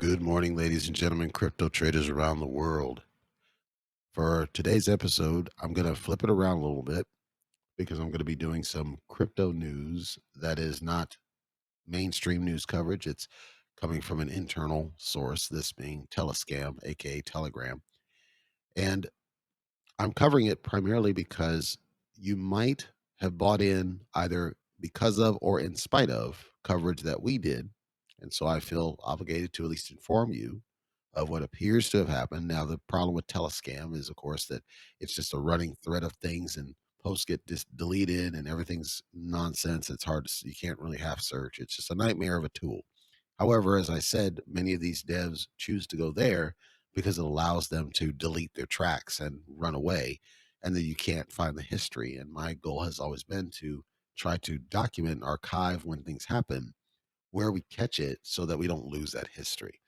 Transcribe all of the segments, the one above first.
Good morning, ladies and gentlemen, crypto traders around the world. For today's episode, I'm going to flip it around a little bit because I'm going to be doing some crypto news that is not mainstream news coverage. It's coming from an internal source, this being Telescam, aka Telegram. And I'm covering it primarily because you might have bought in either because of or in spite of coverage that we did. And so I feel obligated to at least inform you of what appears to have happened. Now, the problem with Telescam is, of course, that it's just a running thread of things and posts get deleted and everything's nonsense. It's hard to, you can't really half search. It's just a nightmare of a tool. However, as I said, many of these devs choose to go there because it allows them to delete their tracks and run away, and then you can't find the history. And my goal has always been to try to document and archive when things happen, where we catch it so that we don't lose that history.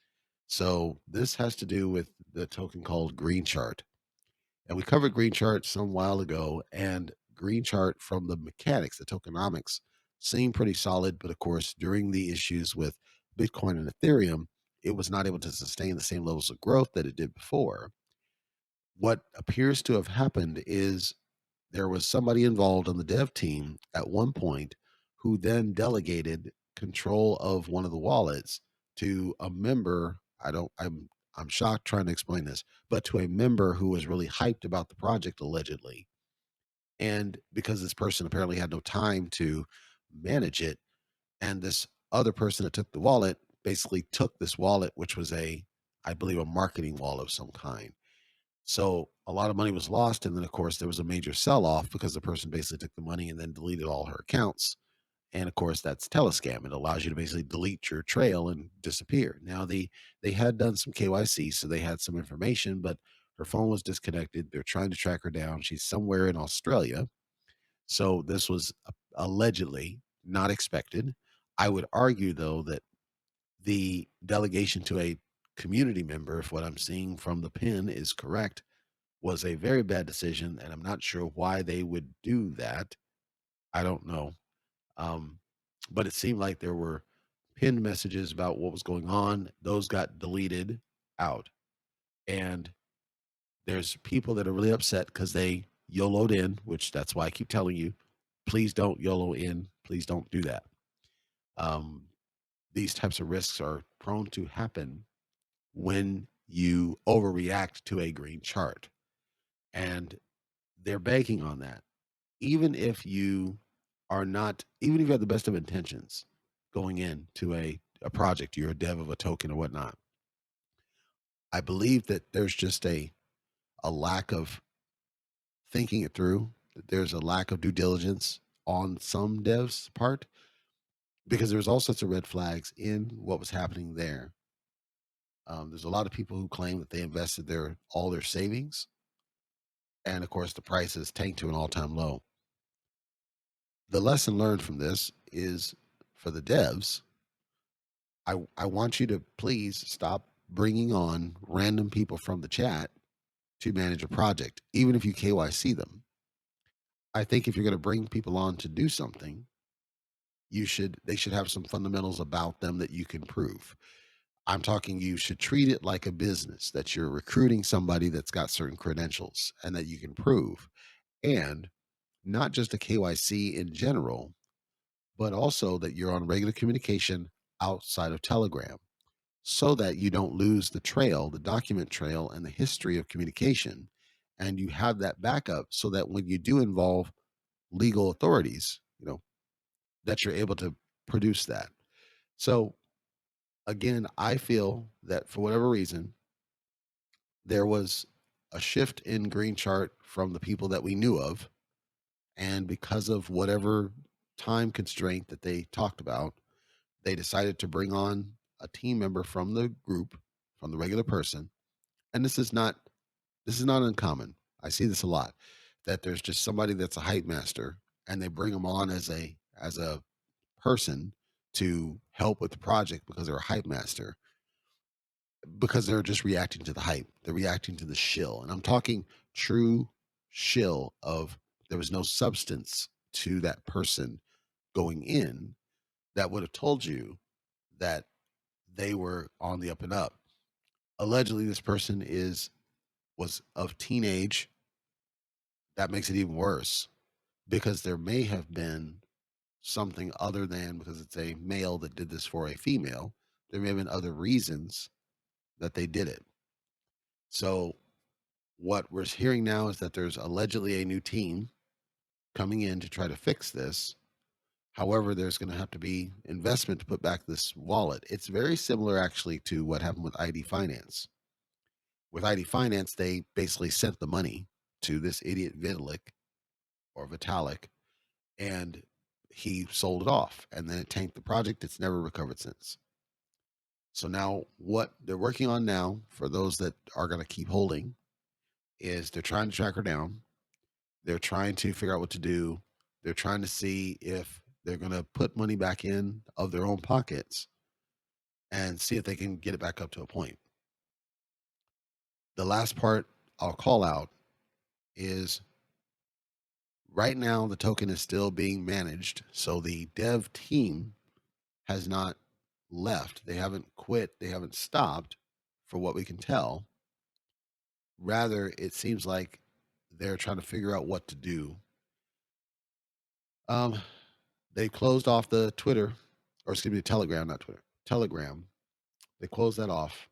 So this has to do with the token called Green Chart. And we covered Green Chart some while ago, and Green Chart from the mechanics, the tokenomics, seemed pretty solid. But of course, during the issues with Bitcoin and Ethereum, it was not able to sustain the same levels of growth that it did before. What appears to have happened is there was somebody involved on the dev team at one point who then delegated control of one of the wallets to a member. I'm shocked trying to explain this, but to a member who was really hyped about the project allegedly. And because this person apparently had no time to manage it, and this other person that took the wallet basically took this wallet, which was I believe, a marketing wallet of some kind. So a lot of money was lost. And then, of course, there was a major sell off because the person basically took the money and then deleted all her accounts. And of course, that's Telescam. It allows you to basically delete your trail and disappear. Now, they had done some KYC, so they had some information, but her phone was disconnected. They're trying to track her down. She's somewhere in Australia. So this was allegedly not expected. I would argue, though, that the delegation to a community member, if what I'm seeing from the pin is correct, was a very bad decision, and I'm not sure why they would do that. I don't know. Um, but it seemed like there were pinned messages about what was going on. Those got deleted out. And there's people that are really upset because they YOLO'd in, which that's why I keep telling you, please don't YOLO in. Please don't do that. Um, these types of risks are prone to happen when you overreact to a green chart. And they're banking on that. Even if you are not, even if you have the best of intentions going into a project, you're a dev of a token or whatnot. I believe that there's just a lack of thinking it through. That there's a lack of due diligence on some devs' part because there's all sorts of red flags in what was happening there. There's a lot of people who claim that they invested all their savings, and of course the price is tanked to an all-time low. The lesson learned from this is for the devs. I want you to please stop bringing on random people from the chat to manage a project, even if you KYC them. I think if you're going to bring people on to do something, they should have some fundamentals about them that you can prove. I'm talking you should treat it like a business, that you're recruiting somebody that's got certain credentials and that you can prove. And not just a KYC in general, but also that you're on regular communication outside of Telegram so that you don't lose the trail, the document trail, and the history of communication. And you have that backup so that when you do involve legal authorities, that you're able to produce that. So again, I feel that for whatever reason, there was a shift in Green Chart from the people that we knew of. And because of whatever time constraint that they talked about, they decided to bring on a team member from the group, from the regular person. And this is not uncommon. I see this a lot, that there's just somebody that's a hype master and they bring them on as a person to help with the project because they're a hype master, because they're just reacting to the hype. They're reacting to the shill. And I'm talking true shill of there was no substance to that person going in that would have told you that they were on the up and up. Allegedly, this person was of teenage. That makes it even worse because there may have been something other than because it's a male that did this for a female. There may have been other reasons that they did it. So what we're hearing now is that there's allegedly a new team coming in to try to fix this. However, there's going to have to be investment to put back this wallet. It's very similar actually to what happened with ID Finance. With ID Finance, they basically sent the money to this idiot Vitalik or Vitalik, and he sold it off, and then it tanked the project. It's never recovered since. So now, what they're working on now, for those that are going to keep holding, is they're trying to track her down. They're trying to figure out what to do. They're trying to see if they're going to put money back in of their own pockets and see if they can get it back up to a point. The last part I'll call out is right now the token is still being managed. So the dev team has not left. They haven't quit. They haven't stopped for what we can tell. Rather, it seems like they're trying to figure out what to do. Um, they closed off the Twitter, or excuse me, Telegram, not Twitter, Telegram. They closed that off,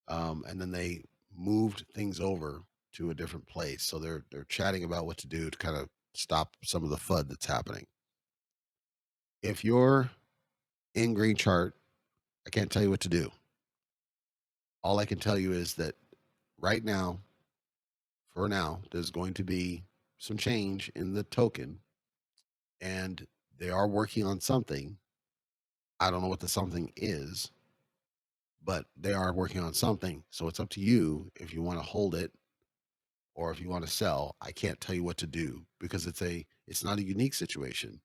and then they moved things over to a different place. So they're chatting about what to do to kind of stop some of the FUD that's happening. If you're in Green Chart, I can't tell you what to do. All I can tell you is that right now, for now, there's going to be some change in the token, and they are working on something. I don't know what the something is, but they are working on something. So it's up to you if you want to hold it or if you want to sell. I can't tell you what to do because it's not a unique situation,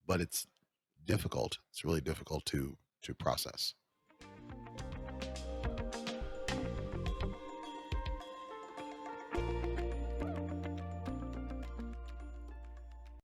but it's difficult. It's really difficult to process.